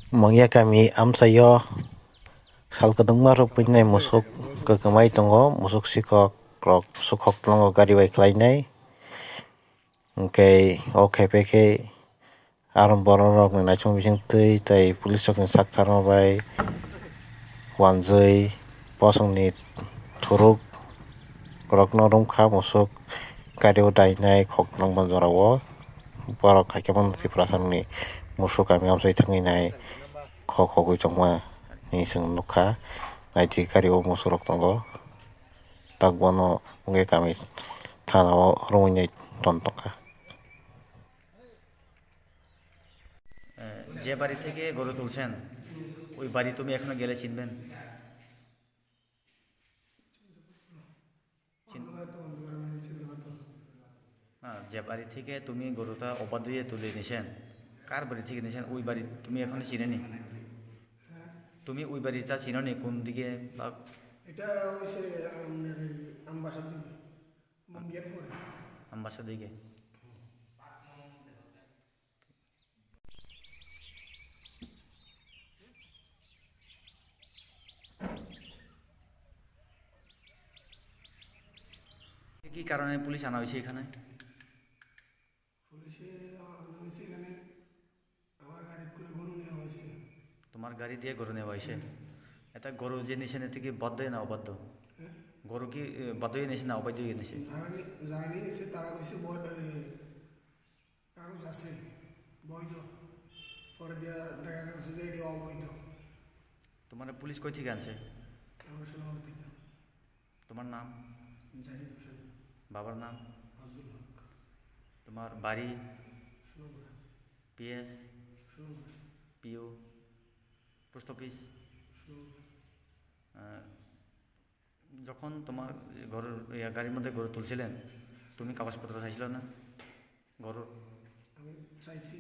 Mangya kami amsayo salkadungma rupinai musuk kegemai tongo musuk sikok rok sukhok tongo gari bai khlainai hingkhe o khepe khe arong borok rok ni naising bising tui tei police rok ni sak sarma bai wanjui bosong ni thuruk rok no rungkha musuk gari o dainai khok nangma jorao borok haikhe bono tripura samni musuk kami amsai thangui nai khok khogui tongma ni chwng nukha naitui gari o musuk rok tongo tak bono wngkhe kami thana o rungui tongkha। যে বাড়ি থেকে গরু তুলছেন ওই বাড়ি তুমি এখনো গেলে চিনবেন? যে বাড়ি থেকে তুমি গরুটা অবাধ দিয়ে তুলে নিয়েছেন, কার বাড়ি থেকে নিয়েছেন ওই বাড়ি তুমি এখনো চিনেনি? তুমি ওই বাড়িটা চিনোনি কোন দিকে? বা এটা হচ্ছে আপনার আমবাসার দিকে, মুঙ্গের পরে। আমবাসার দিকে। কি কারণে পুলিশ আনা হয়েছে এখানে? পুলিশে আনা হয়েছে এখানে আমার গাড়ি করে গরু নেওয়া হয়েছে। তোমার গাড়ি দিয়ে গরু নেওয়া হয়েছে? এটা গরু যে নিয়েছেন এতে কি বদ্ধ না অবাধ্য? গরু কি বাধ্য হয়ে নিয়েছে না অবাধ্য হয়ে নিয়েছে? যারা নিয়েছে তারা কইছে কাগজ আছে বৈধ, পরে দিয়া দেখা গেছে যে এটি অবৈধ। তোমার পুলিশ কই থেকে আনছে? আমার সোনার থেকে। তোমার নাম? জাহিদ হোসেন। বাবার নাম? আব্দুল হক। তোমার বাড়ি? Sonamura. PS? Sonamura. PO? Post office? Sonamura. যখন তোমার গরুর গাড়ির মধ্যে গরু তুলছিলেন তুমি কাগজপত্র চাইছিল না গরুর? আমি চাইছি।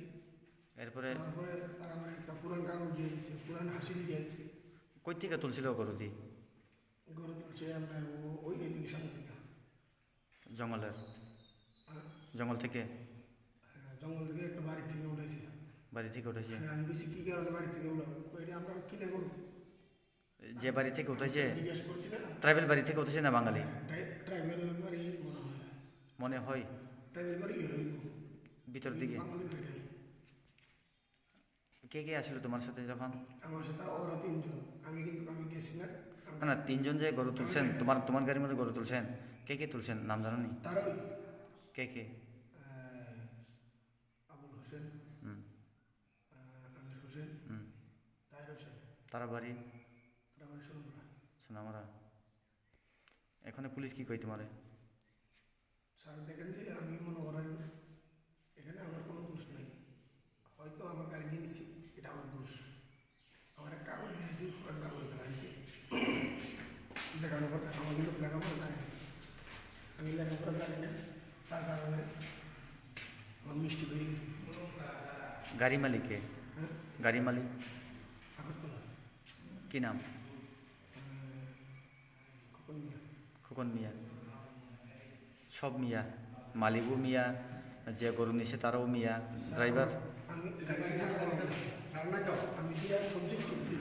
এরপরে তারপরে তারা আমার একটা পুরান কাগজ দিয়ে দিচ্ছে, পুরান হাসিল দিয়ে দিচ্ছে। কই থেকে তুলছিল গরু দিয়ে? গরু তুলছে আপনার ওই এদিকে সামনের দিকে। জঙ্গলের? জঙ্গল থেকে? হ্যাঁ, জঙ্গল থেকে একটা বাড়ি থেকে উঠেছে। বাড়ি থেকে উঠেছে? হ্যাঁ, আমি বলছি কী কারণে বাড়ি থেকে উঠাবো, এটা আমরা কিনে করবো। যে বাড়ি থেকে উঠেছে জিজ্ঞেস করছি না। ট্রাইবেল বাড়ি থেকে উঠেছে না বাঙালি? ট্রাইবেল বাড়ি মনে হয়। মনে হয় ট্রাইবেল বাড়ি হইব ভিতর দিকে। বাঙালি বাড়ি নাই। কে কে আসলো তোমার সাথে যখন? আমার সাথে ওরা তিনজন, আমি গেছি না। না না, তিনজন যে গরু তুলছেন তোমার তোমার গাড়ির মধ্যে গরু তুলছেন, কে কে তুলছেন নাম জানো নি? তারা ওই কে কে? আবুল হোসেন, হুম আমির হোসেন, হুম। তাহের হোসেন। তারা বাড়ি? তারা বাড়ি সোনামুড়া। সোনামুড়া। এখানে পুলিশ কি কই তোমারে? স্যার দেখেন যে আমি মনে করেন এখানে আমার কোনো দোষ নেই, হয়তো আমার গাড়ি নিয়ে নিচ্ছি, এটা আমার দোষ। আমার একটা কাগজ দিয়েছি, পুরান কাগজ দেখাইছি, দেখানোর পর আমার কিন্তু লেখাপড়া জানি না। আমি লেখাপড়া জানি না, তার কারণে আমার মিষ্টি হয়ে গেছে। গাড়ি মালিককে? হ্যাঁ, গাড়ি মালিক আগরতলা। কি নাম? কখন নিয়ে খোকন মিয়া? সব মিয়া? মালিকও মিয়া, যে গরু নিছে তারাও মিয়া, ড্রাইভার? আমি গাড়ি নিয়ে আমি দিয়ে আর সবজি টিপ দিই,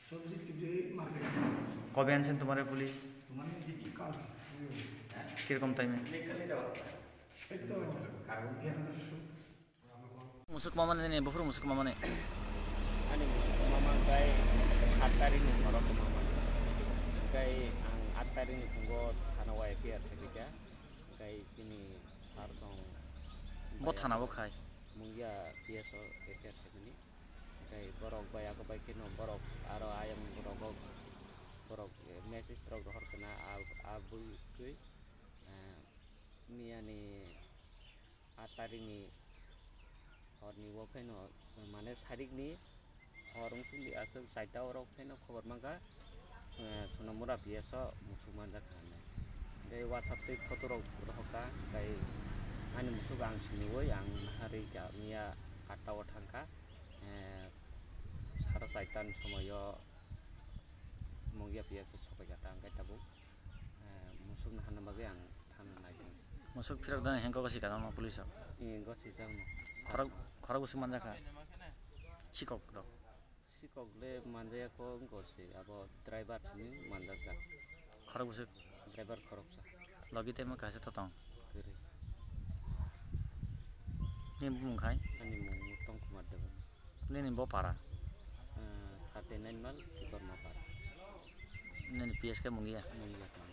সবজি টিপ দিয়ে মার্কেটে। কবে আনছেন তোমারে পুলিশ? কাল কিরকম টাইমে? এই তো musuk mamane ne bofur musuk mamane Ani mama kai 8 tarik ni horok ke mama kai ang 8 tarik ni tunggu thanawai piar thekika kai kini sarsong bo thana bo khai mungya pieso piar thekini kai borok bai ako bai kino borok aro ayam borok message rok hor kana abui kui miani 8 tarik ni horni wo pheno mane sarik ni horong suli asal saita orok pheno khobor mangka Sonamuড়া biasa musuk manja khane dei WhatsApp te photo rok hoka kai ani musuk ang siniwoi ang hari ja mia atao thangka sara saitan somoyo mongya biasa sokai jata angkai tabu musuk nahana bagi ang thana nai musuk phirak dan hengko kasi kana police gosi jang khara khara musuk manja kha sikok rok sikokle manjaya ko ngose abo driver ni manjak khorok busuk driver khoroksa logi te ma kase to tong kiri ni bung khai ani mung tong kumar dewan ni bo para 39 mal tikor mapar ni PSK mungi ya mung ya